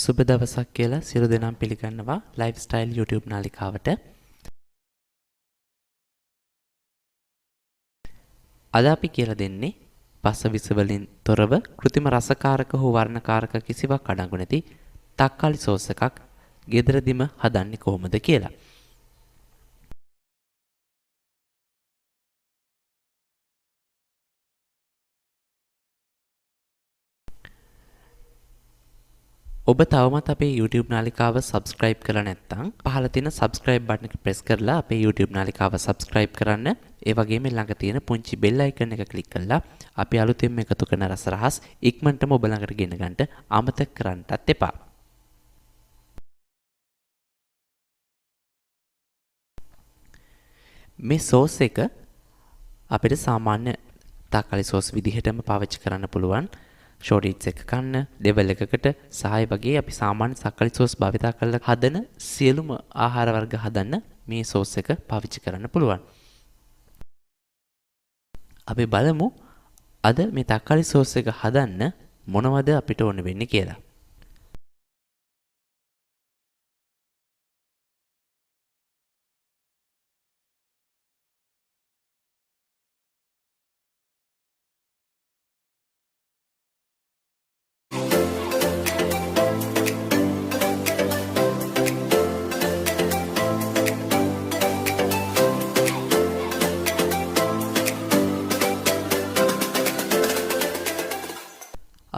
සුබ දවසක් කියලා සියලු දෙනාම පිළිගන්නවා ලයිෆ්ස්ටයිල් YouTube නාලිකාවට. අද අපි කියලා දෙන්නේ පසවිස වලින් තොරව કૃතිම රසකාරක හෝ වර්ණකාරක කිසිවක් අඩංගු නැති තක්කාලි සෝස් එකක් ගෙදරදිම හදන්නේ කොහොමද කියලා. ඔබ තවමත් අපේ YouTube නාලිකාව subscribe කරලා නැත්නම් පහළ තියෙන subscribe button එක press කරලා අපේ YouTube නාලිකාව subscribe කරන්න. ඒ වගේම ළඟ තියෙන පුංචි bell icon එක click කරලා අපි අලුතෙන්ම එකතු කරන රසරහස් ඉක්මනටම ඔබ ළඟට ගෙන ගන්නට අමතක කරන්නටත් එපා. මේ sauce එක අපිට සාමාන්‍ය තක්කාලි sauce විදිහටම පාවිච්චි කරන්න පුළුවන්. short eats එක කන්න level එකකට සහාය වගේ අපි සාමාන්‍ය තක්කාලි sauce භාවිතා කරලා හදන සියලුම ආහාර වර්ග හදන්න මේ sauce එක පාවිච්චි කරන්න පුළුවන්. අපි බලමු අද මේ තක්කාලි sauce එක හදන්න මොනවද අපිට ඕන වෙන්නේ කියලා.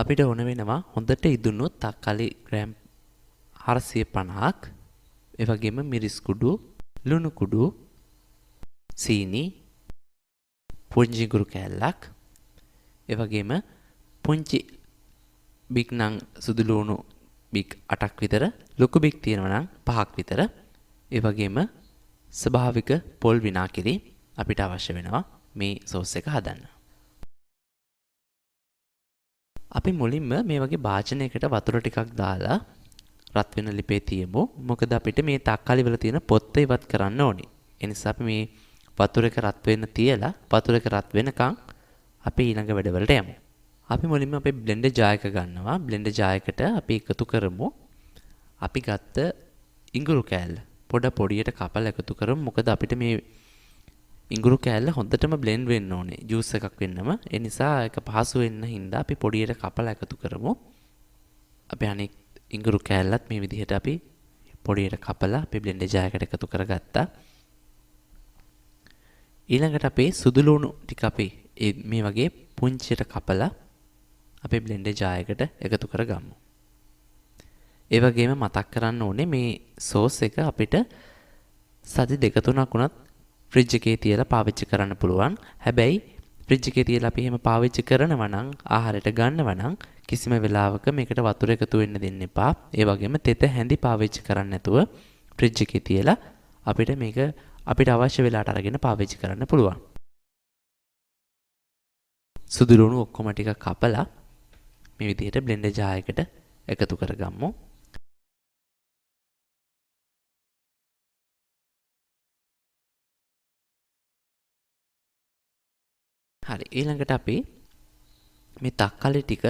අපිට ඕන වෙනවා හොඳට ඉදුණු තක්කාලි ග්‍රෑම් 450ක්, ඒ වගේම මිරිස් කුඩු, ලුණු කුඩු, සීනි, පුංචි ගුරු කෑල්ලක්, ඒ වගේම පුංචි බික් නම් සුදු ලුණු බික් 8ක් විතර, ලොකු බික් තියෙනවා නම් 5ක් විතර, ඒ වගේම ස්වභාවික පොල් විනාකිරි අපිට අවශ්‍ය වෙනවා මේ සෝස් එක හදන්න. අපි මුලින්ම මේ වගේ භාජනයකට වතුර ටිකක් දාලා රත් වෙන ලිපේ තියමු. මොකද අපිට මේ තක්කාලි වල තියෙන පොත්ත ඉවත් කරන්න ඕනේ. ඒ නිසා අපි මේ වතුර එක රත් වෙන්න තියලා වතුර එක රත් වෙනකන් අපි ඊළඟ වැඩවලට යමු. අපි මුලින්ම අපේ බ්ලෙන්ඩර් ජායක ගන්නවා. බ්ලෙන්ඩර් ජායකට අපි එකතු කරමු. අපි ගත්ත ඉඟුරු කෑල්ල පොඩියට කපලා එකතු කරමු. මොකද අපිට මේ ඉඟුරු කෑල්ල හොඳටම බ්ලෙන්ඩ් වෙන්න ඕනේ. ජූස් එකක් වෙන්නම. ඒ නිසා ඒක පහසු වෙන්න හින්දා අපි පොඩියට කපලා එකතු කරමු. අපි අනෙක් ඉඟුරු කෑල්ලත් මේ විදිහට අපි පොඩියට කපලා අපි බ්ලෙන්ඩර් ජායකට එකතු කරගත්තා. ඊළඟට අපේ සුදු ලුණු ටික අපි මේ වගේ පුංචියට කපලා අපේ බ්ලෙන්ඩර් ජායකට එකතු කරගමු. ඒ වගේම මතක් කරන්න ඕනේ මේ සෝස් එක අපිට සති 2-3ක් උනත් ෆ්‍රිජ් එකේ තියලා පාවිච්චි කරන්න පුළුවන්. හැබැයි ෆ්‍රිජ් එකේ තියලා අපි එහෙම පාවිච්චි කරනවා නම් ආහාරයට ගන්නවා නම් කිසිම වෙලාවක මේකට වතුර එකතු වෙන්න දෙන්න එපා. ඒ වගේම තෙත හැඳි පාවිච්චි කරන්න නැතුව ෆ්‍රිජ් එකේ තියලා අපිට මේක අපිට අවශ්‍ය වෙලාවට අරගෙන පාවිච්චි කරන්න පුළුවන්. සුදු ලුණු ඔක්කොම ටික කපලා මේ විදිහට බ්ලෙන්ඩර් ජායකට එකතු කරගමු. හරි, ඊළඟට අපි මේ තක්කාලි ටික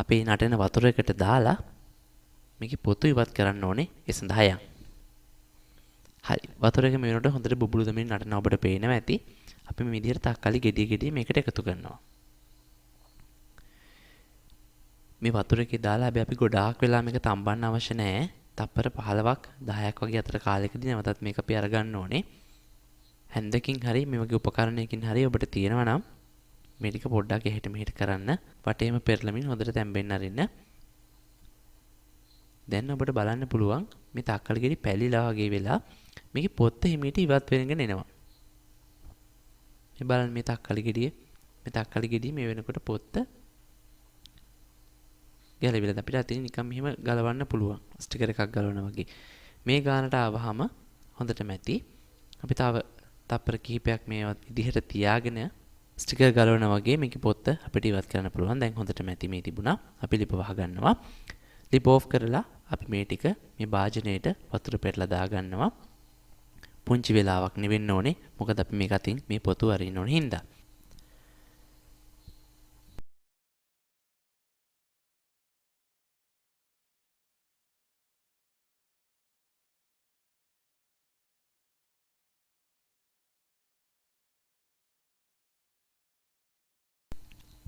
අපේ නටන වතුර එකට දාලා මේකේ පොතු ඉවත් කරන්න ඕනේ. ඒ සඳහා යන්. හරි, වතුර එක මේ වෙනකොට හොඳට බුබුලු දෙමින් නටන ඔබට පේනවා ඇති. අපි මේ විදිහට තක්කාලි ගෙඩිය මේකට එකතු කරනවා. මේ වතුර එකේ දාලා අපි ගොඩාක් වෙලා මේක තම්බන්න අවශ්‍ය නැහැ. තප්පර 15ක් 10ක් වගේ අතර කාලයකදී නැවතත් මේක අපි අරගන්න ඕනේ. හැන්දකින් හරි මේ වගේ උපකරණයකින් හරි ඔබට තියෙනවා නම් මේ ටික පොඩ්ඩක් එහෙට මෙහෙට කරන්න. වටේම පෙරලමින් හොඳට තැම්බෙන්න අරින්න. දැන් ඔබට බලන්න පුළුවන් මේ තක්කාලි ගෙඩි පැලිලා වගේ වෙලා මේකේ පොත්ත හිමීට ඉවත් වෙනගෙන එනවා. මේ බලන්න මේ තක්කාලි ගෙඩිය මේ වෙනකොට පොත්ත ගැලවිලා අපිට අතින් නිකන් මෙහෙම ගලවන්න පුළුවන්. ස්ටිකර් එකක් ගලවනවා වගේ. මේ ගානට ආවහම හොඳටම ඇති. අපි තව තප්පර කිහිපයක් මේ විදිහට තියාගෙන ස්ටිකර් ගලවනවා වගේ මේකේ පොත්ත අපිට ඉවත් කරන්න පුළුවන්. දැන් හොඳටම ඇති මේ තිබුණා. අපි ලිප වහ ගන්නවා. ලිප ඕෆ් කරලා අපි මේ ටික මේ භාජනයේට වතුර පෙරලා දා ගන්නවා. පුංචි වෙලාවක් නෙවෙන්න ඕනේ. මොකද අපි මේක අතින් මේ පොතු අරින්න ඕනේ හින්දා.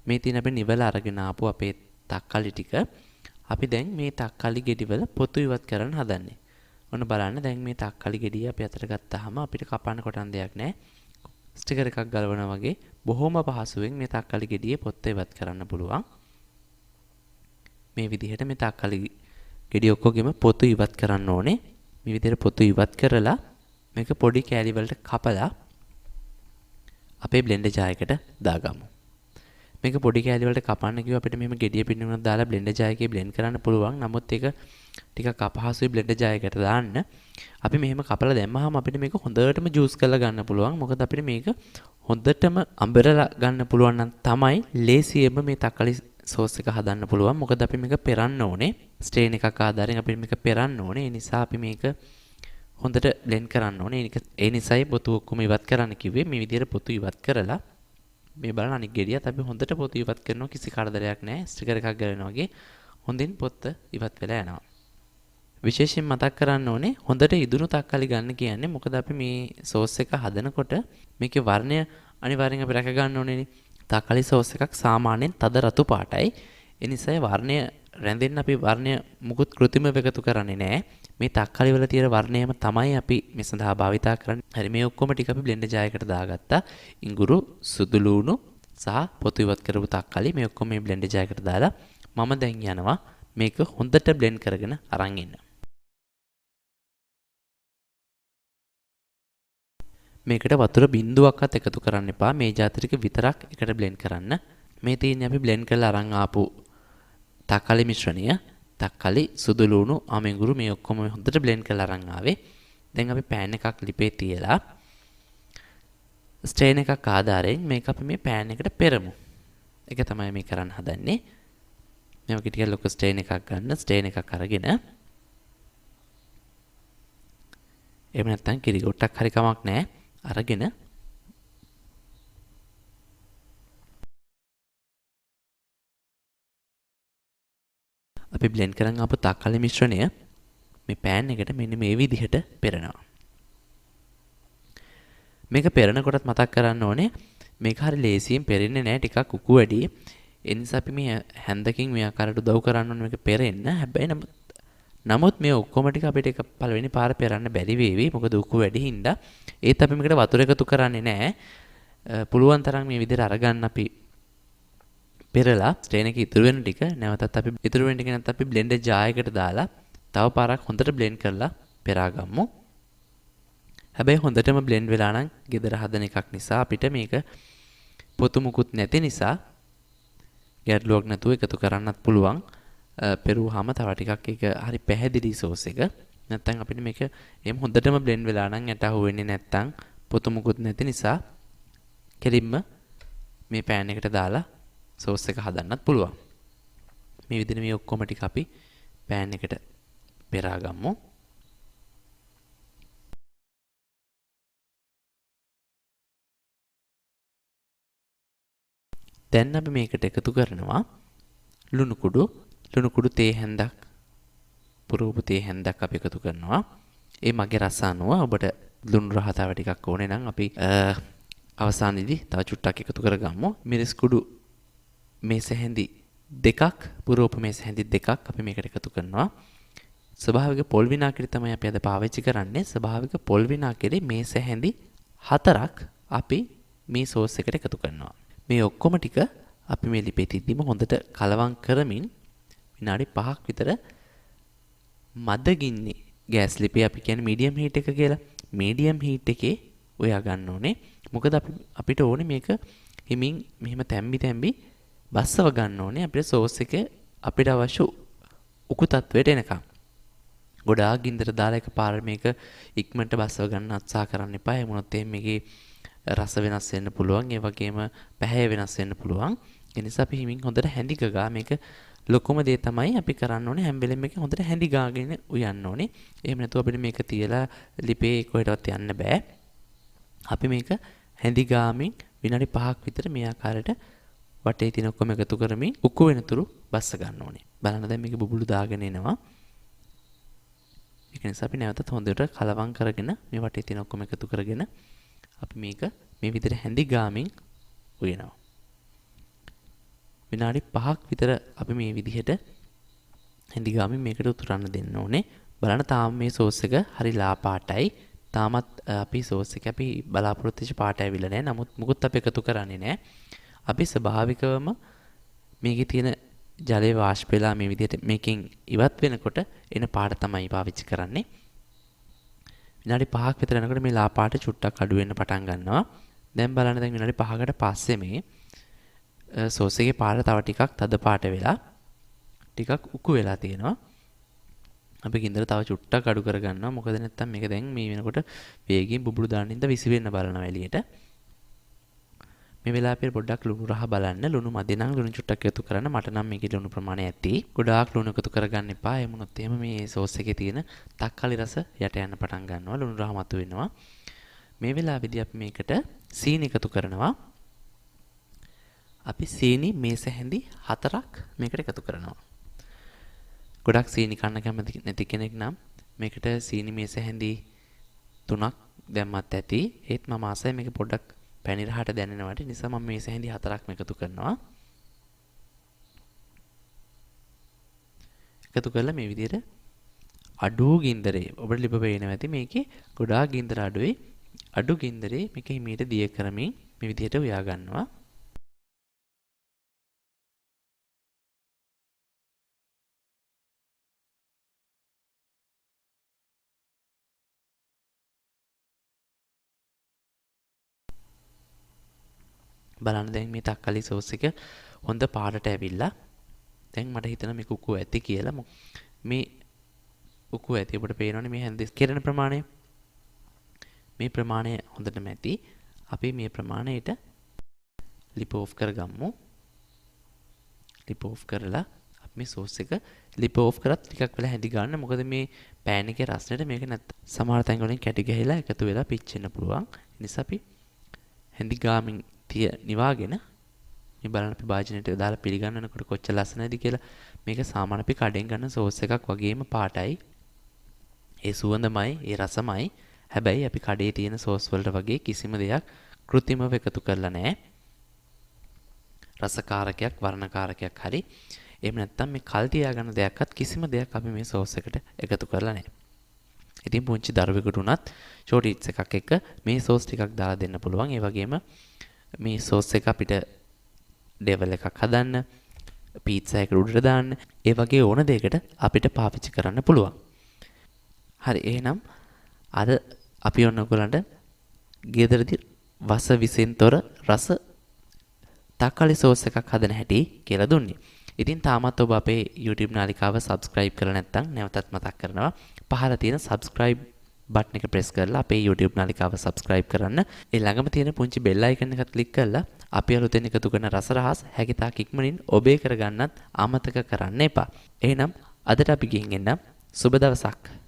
මේ තියෙන අපි නිවලා අරගෙන ආපු අපේ තක්කාලි ටික අපි දැන් මේ තක්කාලි ගෙඩිවල පොතු ඉවත් කරන්න හදන්නේ. ඔන්න බලන්න දැන් මේ තක්කාලි ගෙඩිය අපි අතට ගත්තාම අපිට කපන්න කොටන් දෙයක් නැහැ. ස්ටිකර් එකක් ගලවනා වගේ බොහොම පහසුවෙන් මේ තක්කාලි ගෙඩියේ පොත්ත ඉවත් කරන්න පුළුවන්. මේ විදිහට මේ තක්කාලි ගෙඩිය ඔක්කොගෙම පොතු ඉවත් කරන්න ඕනේ. මේ විදිහට පොතු ඉවත් කරලා මේක පොඩි කෑලි වලට කපලා අපේ බ්ලෙන්ඩර් ජායකට දාගමු. මේක පොඩි කෑලි වලට කපන්න කිව්ව අපිට මෙහෙම ගෙඩිය පින්නුනක් දාලා බ්ලෙන්ඩර් ජායකේ බ්ලෙන්ඩ් කරන්න පුළුවන්. නමුත් ඒක ටිකක් අපහසුයි බ්ලෙන්ඩර් ජායකට දාන්න. අපි මෙහෙම කපලා දැම්මහම අපිට මේක හොඳටම ජූස් කරලා ගන්න පුළුවන්. මොකද අපිට මේක හොඳටම අඹරලා ගන්න පුළුවන් නම් තමයි ලේසියෙන්ම මේ තක්කාලි සෝස් එක හදන්න පුළුවන්. මොකද අපි මේක පෙරන්න ඕනේ. ස්ට්‍රේන් එකක් ආධාරයෙන් අපි මේක පෙරන්න ඕනේ. ඒ නිසා අපි මේක හොඳට බ්ලෙන්ඩ් කරන්න ඕනේ. ඒ නිසායි පොතු ඔක්කොම ඉවත් කරන්න කිව්වේ. මේ විදිහට පොතු ඉවත් කරලා මේ බලන්න අනිත් ගෙඩියත් අපි හොඳට පොතු ඉවත් කරනවා. කිසි කරදරයක් නැහැ. ස්ටිකර් එකක් ගලනවා වගේ හොඳින් පොත්ත ඉවත් වෙලා යනවා. විශේෂයෙන් මතක් කරන්න ඕනේ හොඳට ඉදුණු තක්කාලි ගන්න කියන්නේ. මොකද අපි මේ සෝස් එක හදනකොට මේකේ වර්ණය අනිවාර්යෙන් අපි රැක ගන්න ඕනේනේ. තක්කාලි සෝස් එකක් සාමාන්‍යයෙන් තද රතු පාටයි. ඒ නිසා වර්ණය රැඳෙන්න අපි වර්ණය මුකුත් කෘත්‍රිමව එකතු කරන්නේ නැහැ. මේ තක්කාලි වල තියෙන වර්ණයම තමයි අපි මේ සඳහා භාවිතා කරන්නේ. හරි මේ ඔක්කොම ටික අපි බ්ලෙන්ඩර් ජායකට දාගත්තා. ඉඟුරු, සුදු ලූණු සහ පොතු ඉවත් කරපු තක්කාලි මේ ඔක්කොම මේ බ්ලෙන්ඩර් ජායකට දාලා මම දැන් යනවා මේක හොඳට බ්ලෙන්ඩ් කරගෙන අරන් එන්න. මේකට වතුර බින්දුවක්වත් එකතු කරන්න එපා. මේ જાති ටික විතරක් එකට බ්ලෙන්ඩ් කරන්න. මේ තියෙන්නේ අපි බ්ලෙන්ඩ් කරලා අරන් ආපු තක්කාලි මිශ්‍රණය. තක්කාලි, සුදු ලූණු, අමිඟුරු මේ ඔක්කොම හොඳට බ්ලෙන්ඩ් කරලා අරන් ආවේ. දැන් අපි පෑන් එකක් ලිපේ තියලා ස්ට්‍රේන් එකක් ආධාරයෙන් මේක අපි මේ පෑන් එකට පෙරමු. ඒක තමයි මේ කරන්න හදන්නේ. මේ වගේ ටික ලොකු ස්ට්‍රේන් එකක් ගන්න. ස්ට්‍රේන් එකක් අරගෙන එහෙම නැත්නම් කිරි ගොට්ටක් හරි කමක් නැහැ. අරගෙන අපි බ්ලෙන්ඩ් කරන් ආපු තක්කාලි මිශ්‍රණය මේ පෑන් එකට මෙන්න මේ විදිහට පෙරනවා. මේක පෙරනකොටත් මතක් කරන්න ඕනේ මේක හරි ලේසියෙන් පෙරෙන්නේ නැහැ. ටිකක් උකු වැඩි. ඒ නිසා අපි මේ හැන්දකින් මේ ආකාරයට උදව් කරන්න ඕනේ මේක පෙරෙන්න. හැබැයි නමුත් මේ ඔක්කොම ටික අපිට එක පළවෙනි පාර පෙරන්න බැරි වේවි. මොකද උකු වැඩි හින්දා. ඒත් අපි මේකට වතුර එකතු කරන්නේ නැහැ. පුළුවන් තරම් මේ විදිහට අරගන්න අපි පෙරලා ස්ට්‍රේන් එකේ ඉතුරු වෙන ටික නැවතත් අපි ඉතුරු වෙන ටික නැත්නම් අපි බ්ලෙන්ඩර් ජායකට දාලා තව පාරක් හොඳට බ්ලෙන්ඩ් කරලා පෙරා ගමු. හැබැයි හොඳටම බ්ලෙන්ඩ් වෙලා නම් gedara හදන එකක් නිසා අපිට මේක පොතු මුකුත් නැති නිසා ගැටලුවක් නැතුව එකතු කරන්නත් පුළුවන්. පෙරුවාම තව ටිකක් ඒක හරි පැහැදිලි සෝස් එක. නැත්නම් අපිට මේක එහෙම හොඳටම බ්ලෙන්ඩ් වෙලා නම් යට අහු වෙන්නේ නැත්නම් පොතු මුකුත් නැති නිසා කෙලින්ම මේ පෑන් එකට දාලා සෝස් එක හදන්නත් පුළුවන්. මේ විදිහට මේ ඔක්කොම ටික අපි පෑන් එකට පෙරා ගමු. දැන් අපි මේකට එකතු කරනවා ලුණු කුඩු තේ හැන්දක් පුරෝපු තේ හැන්දක් අපි එකතු කරනවා. ඒ මගේ රස අනුව ඔබට ලුණු රහ තව ටිකක් ඕනේ නම් අපි අවසානයේදී තව චුට්ටක් එකතු කරගමු. මිරිස් කුඩු මේස හැඳි දෙකක් පුරෝපු මේස හැඳි දෙකක් අපි මේකට එකතු කරනවා. ස්වභාවික පොල් විනාගිරි තමයි අපි අද පාවිච්චි කරන්නේ. ස්වභාවික පොල් විනාගිරි මේස හැඳි 4ක් අපි මේ සෝස් එකට එකතු කරනවා. මේ ඔක්කොම ටික අපි මේ ලිපේ තිද්දිම හොඳට කලවම් කරමින් විනාඩි 5ක් විතර මද ගින්නේ ගෑස් ලිපේ අපි කියන්නේ මීඩියම් හීට් එක කියලා. මීඩියම් හීට් එකේ ඔයා ගන්න ඕනේ. මොකද අපිට ඕනේ මේක හිමින් මෙහෙම තැම්බි බස්සව ගන්න ඕනේ. අපිට සෝස් එක අපිට අවශ්‍ය උකු තත්වයට එනකම්. ගොඩාක් ගින්දර දාලා එකපාර මේක ඉක්මනට බස්සව ගන්න උත්සාහ කරන්න එපා. ඒ මොනොත් මේකේ රස වෙනස් වෙන්න පුළුවන්. ඒ වගේම පැහැය වෙනස් වෙන්න පුළුවන්. ඒ නිසා අපි හිමින් හොඳට හැඳි ගා මේක ලොකුම දේ තමයි අපි කරන්න ඕනේ හැම වෙලෙම මේක හොඳට හැඳි ගාගෙන උයන්න ඕනේ. එහෙම නැතුව අපිට මේක තියලා ලිපේ කොහෙටවත් යන්න බෑ. අපි මේක හැඳි ගාමින් විනාඩි 5ක් විතර මේ ආකාරයට වටේ තියෙන ඔක්කොම එකතු කරමින් උක්කු වෙනතුරු බස්ස ගන්න ඕනේ. බලන්න දැන් මේක බුබුලු දාගෙන එනවා. ඒක නිසා අපි නැවතත් හොඳට කලවම් කරගෙන මේ වටේ තියෙන ඔක්කොම එකතු කරගෙන අපි මේක මේ විදිහට හැඳි ගාමින් උයනවා. විනාඩි 5ක් විතර අපි මේ විදිහට හැඳි ගාමින් මේකට උතුරන්න දෙන්න ඕනේ. බලන්න තාම මේ සෝස් එක හරි ලා පාටයි. තාමත් අපි සෝස් එක අපි බලාපොරොත්තු වෙච්ච පාට ඇවිල්ලා නැහැ. නමුත් මුකුත් අපි එකතු කරන්නේ නැහැ. අපි ස්වභාවිකවම මේකේ තියෙන ජලයේ වාෂ්ප වෙලා මේ විදිහට මේකෙන් ඉවත් වෙනකොට එන පාට තමයි පාවිච්චි කරන්නේ. විනාඩි 5ක් විතර යනකොට මේ ලා පාට චුට්ටක් අඩු වෙන්න පටන් ගන්නවා. දැන් බලන්න දැන් විනාඩි 5කට පස්සේ මේ සෝස් එකේ පාට තව ටිකක් තද පාට වෙලා ටිකක් උකු වෙලා තියෙනවා. අපි ගින්දර තව චුට්ටක් අඩු කරගන්නවා. මොකද නැත්තම් මේක දැන් මේ වෙනකොට වේගයෙන් බුබුලු දාන්න ඉඳ විසි වෙන්න බලනවා එළියට. මේ වෙලාවේ පොඩ්ඩක් ලුණු රහ බලන්න. ලුණු මදි නම් ලුණු චුට්ටක් එකතු කරන්න. මට නම් මේකේ ලුණු ප්‍රමාණය ඇති. ගොඩාක් ලුණු එකතු කරගන්න එපා. එහෙම වුණොත් එහෙම මේ සෝස් එකේ තියෙන තක්කාලි රස යට යන්න පටන් ගන්නවා. ලුණු රහ මතුවෙනවා. මේ වෙලාවේදී අපි මේකට සීනි එකතු කරනවා. අපි සීනි මේස හැඳි 4ක් මේකට එකතු කරනවා. ගොඩක් සීනි කන්න කැමති නැති කෙනෙක් නම් මේකට සීනි මේස හැඳි 3ක් දැම්මත් ඇති. ඒත් මම ආසයි මේක පොඩ්ඩක් පැණි රහට දැනෙනවට නිසා මම මේස හැඳි 4ක් එකතු කරනවා. එකතු කරලා මේ විදිහට අඩු ගින්දරේ ඔබට ලිප පේනවා ඇති මේකේ ගොඩාක් ගින්දර අඩුයි. අඩු ගින්දරේ මේක හිමීට දිය කරමින් මේ විදිහට උයා ගන්නවා. බලන්න දැන් මේ තක්කාලි සෝස් එක හොඳ පාටට ඇවිල්ලා දැන් මට හිතෙනවා මේක උකු ඇති කියලා. මේ උකු ඇති ඔබට පේනවනේ මේ හැන්දෙස් කෙරෙන ප්‍රමාණය. මේ ප්‍රමාණය හොඳටම ඇති. අපි මේ ප්‍රමාණයට ලිප් ඕෆ් කරගමු. ලිප් ඕෆ් කරලා අපි මේ සෝස් එක ලිප් ඕෆ් කරත් ටිකක් වෙලා හැඳි ගන්න. මොකද මේ පෑන් එකේ රසනෙට මේක නැත්නම් සමහර තැන් වලින් කැටි ගහලා එකතු වෙලා පිච්චෙන්න පුළුවන්. ඒ නිසා අපි හැඳි ගාමින් නිවාගෙන මේ බලන්න අපි භාජනයට දාලා පිළිගන්නනකොට කොච්චර ලස්සනයිද කියලා. මේක සාමාන්‍ය අපි කඩෙන් ගන්න සෝස් එකක් වගේම පාටයි. ඒ සුවඳමයි, ඒ රසමයි. හැබැයි අපි කඩේ තියෙන සෝස් වලට වගේ කිසිම දෙයක් කෘත්‍රිමව එකතු කරලා නැහැ. රසකාරකයක්, වර්ණකාරකයක් හරි. එහෙම නැත්නම් මේ කල් තියා ගන්න දෙයක්වත් කිසිම දෙයක් අපි මේ සෝස් එකට එකතු කරලා නැහැ. ඉතින් පුංචි දරුවෙකුට උනත් ෂෝට් එකක් එක්ක මේ සෝස් ටිකක් දාලා දෙන්න පුළුවන්. ඒ වගේම මේ සෝස් එක අපිට ඩෙවල් එකක් හදන්න, පීට්සා එකට උඩට දාන්න, ඒ වගේ ඕන දෙයකට අපිට පාවිච්චි කරන්න පුළුවන්. හරි එහෙනම් අද අපි ඔයගොල්ලන්ට ගෙදරදී වස විසෙන් තොර රස තක්කාලි සෝස් එකක් හදන හැටි කියලා දුන්නේ. ඉතින් තාමත් ඔබ අපේ YouTube නාලිකාව subscribe කරලා නැත්නම් නැවතත් මතක් කරනවා. පහළ තියෙන subscribe බටන් එක press කරලා අපේ YouTube නාලිකාව subscribe කරන්න. ඒ ළඟම තියෙන පුංචි bell icon එක click කරලා අපි අලුතෙන් එකතු කරන රස රහස් හැකිතාක් ඉක්මනින් ඔබේ කරගන්නත් අමතක කරන්න එපා. එහෙනම් අදට අපි ගිහින් එන්න සුබ දවසක්.